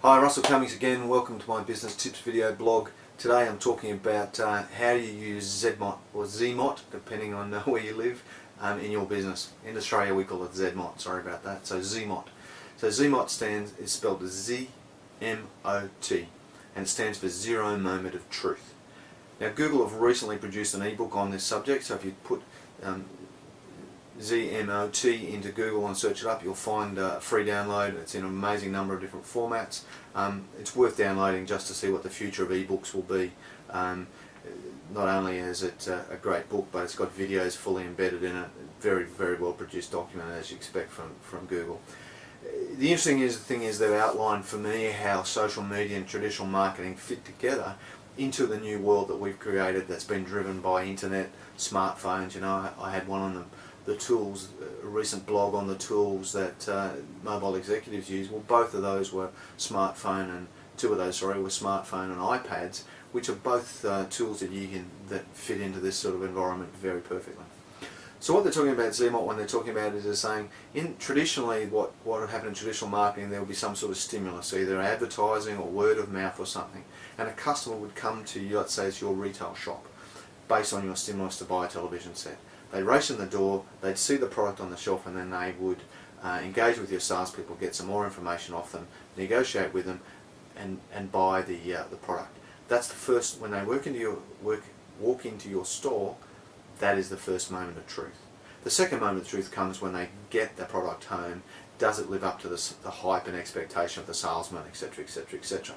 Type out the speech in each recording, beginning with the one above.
Hi, Russell Cummings again. Welcome to my business tips video blog. Today I'm talking about how you use ZMOT or ZMOT, depending on where you live, in your business. In Australia we call it ZMOT, sorry about that. So ZMOT. So ZMOT is spelled ZMOT, and it stands for Zero Moment of Truth. Now Google have recently produced an ebook on this subject, so if you put ZMOT into Google and search it up, you'll find a free download. It's in an amazing number of different formats. It's worth downloading just to see what the future of ebooks will be. Not only is it a great book, but it's got videos fully embedded in it. Very, very well produced document, as you expect from Google. The interesting thing is they've outlined for me how social media and traditional marketing fit together into the new world that we've created that's been driven by internet, smartphones. You know, I had one on the tools, a recent blog on the tools that mobile executives use. Well, both of those were smartphone, and two of those, sorry, were smartphone and iPads, which are both tools that fit into this sort of environment very perfectly. So what they're talking about ZMOT when they're talking about it is they're saying, traditionally what would happen in traditional marketing, there would be some sort of stimulus, either advertising or word of mouth or something, and a customer would come to you, let's say it's your retail shop, based on your stimulus to buy a television set. They'd race in the door, they'd see the product on the shelf, and then they would engage with your salespeople, get some more information off them, negotiate with them, and buy the product. That's the first, when they walk into your store, that is the first moment of truth. The second moment of truth comes when they get the product home. Does it live up to the hype and expectation of the salesman, etc., etc., etc.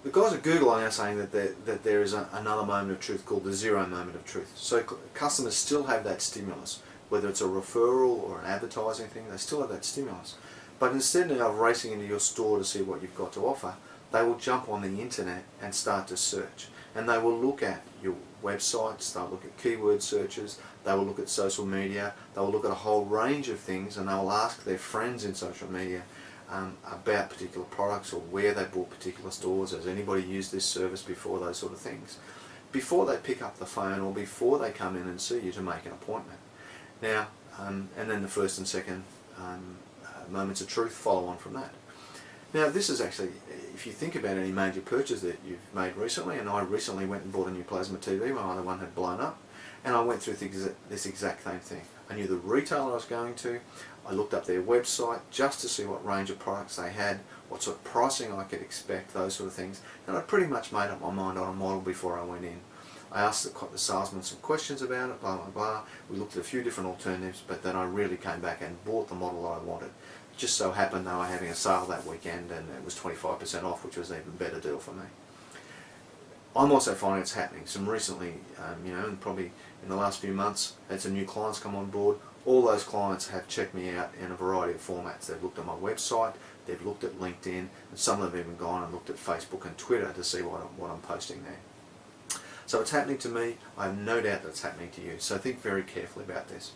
The guys at Google are now saying that there is another moment of truth called the zero moment of truth. So customers still have that stimulus, whether it's a referral or an advertising thing, they still have that stimulus. But instead of racing into your store to see what you've got to offer, they will jump on the internet and start to search. And they will look at your websites, they'll look at keyword searches, they will look at social media, they will look at a whole range of things, and they will ask their friends in social media about particular products or where they bought particular stores. Has anybody used this service before? Those sort of things, before they pick up the phone or before they come in and see you to make an appointment. Now, and then the first and second moments of truth follow on from that. Now this is actually, if you think about any major purchase that you've made recently, and I recently went and bought a new plasma TV, my other one had blown up, and I went through this exact same thing. I knew the retailer I was going to, I looked up their website just to see what range of products they had, what sort of pricing I could expect, those sort of things, and I pretty much made up my mind on a model before I went in. I asked the salesman some questions about it, blah blah blah, we looked at a few different alternatives, but then I really came back and bought the model that I wanted. It just so happened they were having a sale that weekend and it was 25% off, which was an even better deal for me. I'm also finding it's happening. Some recently, and probably in the last few months, had some new clients come on board. All those clients have checked me out in a variety of formats. They've looked at my website, they've looked at LinkedIn, and some of them have even gone and looked at Facebook and Twitter to see what I'm posting there. So it's happening to me. I have no doubt that it's happening to you. So think very carefully about this.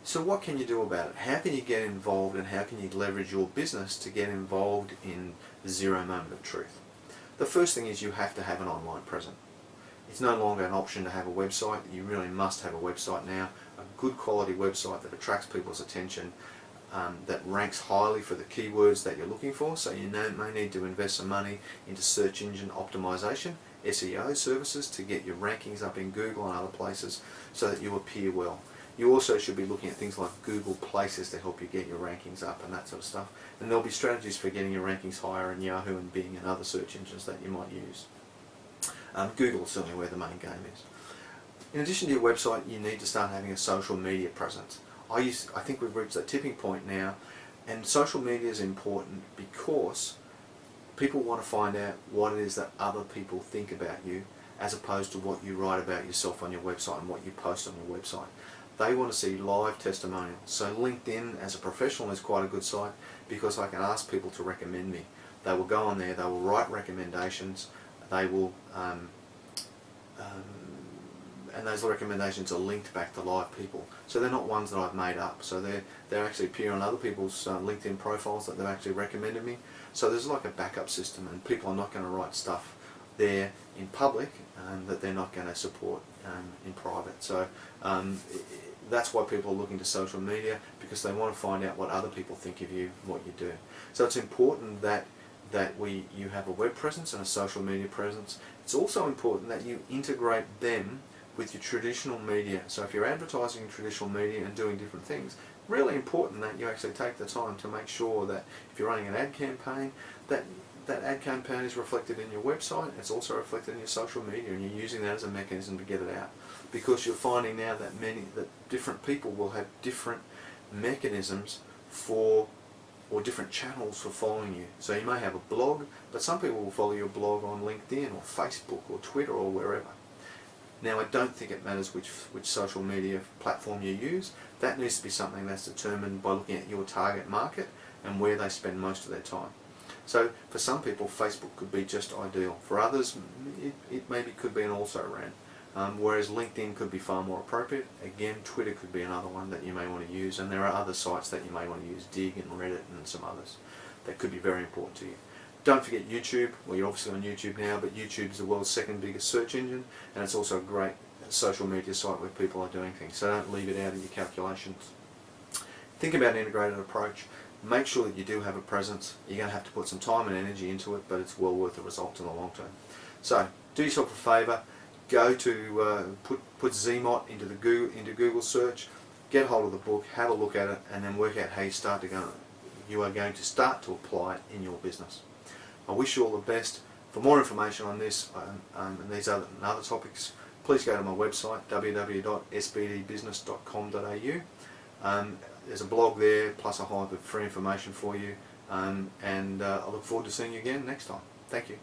So what can you do about it? How can you get involved, and how can you leverage your business to get involved in the zero moment of truth? The first thing is you have to have an online presence. It's no longer an option to have a website. You really must have a website now, a good quality website that attracts people's attention, that ranks highly for the keywords that you're looking for. So you may need to invest some money into search engine optimization, SEO services, to get your rankings up in Google and other places so that you appear well. You also should be looking at things like Google Places to help you get your rankings up and that sort of stuff. And there'll be strategies for getting your rankings higher in Yahoo and Bing and other search engines that you might use. Google is certainly where the main game is. In addition to your website, you need to start having a social media presence. I think we've reached that tipping point now, and social media is important because people want to find out what it is that other people think about you, as opposed to what you write about yourself on your website and what you post on your website. They want to see live testimonials. So LinkedIn as a professional is quite a good site because I can ask people to recommend me. They will go on there, they will write recommendations, they will, and those recommendations are linked back to live people. So they're not ones that I've made up. So they actually appear on other people's LinkedIn profiles that they've actually recommended me. So there's like a backup system, and people are not going to write stuff there in public that they're not going to support in private. So That's why people are looking to social media, because they want to find out what other people think of you, what you do. So it's important that you have a web presence and a social media presence. It's also important that you integrate them with your traditional media. So if you're advertising in traditional media and doing different things, really important that you actually take the time to make sure that if you're running an ad campaign, that ad campaign is reflected in your website, it's also reflected in your social media, and you're using that as a mechanism to get it out. Because you're finding now that different people will have different mechanisms or different channels for following you. So you may have a blog, but some people will follow your blog on LinkedIn or Facebook or Twitter or wherever. Now, I don't think it matters which social media platform you use. That needs to be something that's determined by looking at your target market and where they spend most of their time. So for some people, Facebook could be just ideal. For others, it maybe could be an also-ran. Whereas LinkedIn could be far more appropriate. Again, Twitter could be another one that you may want to use, and there are other sites that you may want to use, Dig and Reddit and some others, that could be very important to you. Don't forget YouTube. Well, you're obviously on YouTube now, but YouTube is the world's second biggest search engine, and it's also a great social media site where people are doing things, so don't leave it out of your calculations. Think about an integrated approach. Make sure that you do have a presence. You're going to have to put some time and energy into it, but it's well worth the result in the long term. So do yourself a favour. Go to put ZMOT into Google search, get hold of the book, have a look at it, and then work out how you are going to start to apply it in your business. I wish you all the best. For more information on this and these other topics, please go to my website www.sbdbusiness.com.au. There's a blog there plus a hive of free information for you, and I look forward to seeing you again next time. Thank you.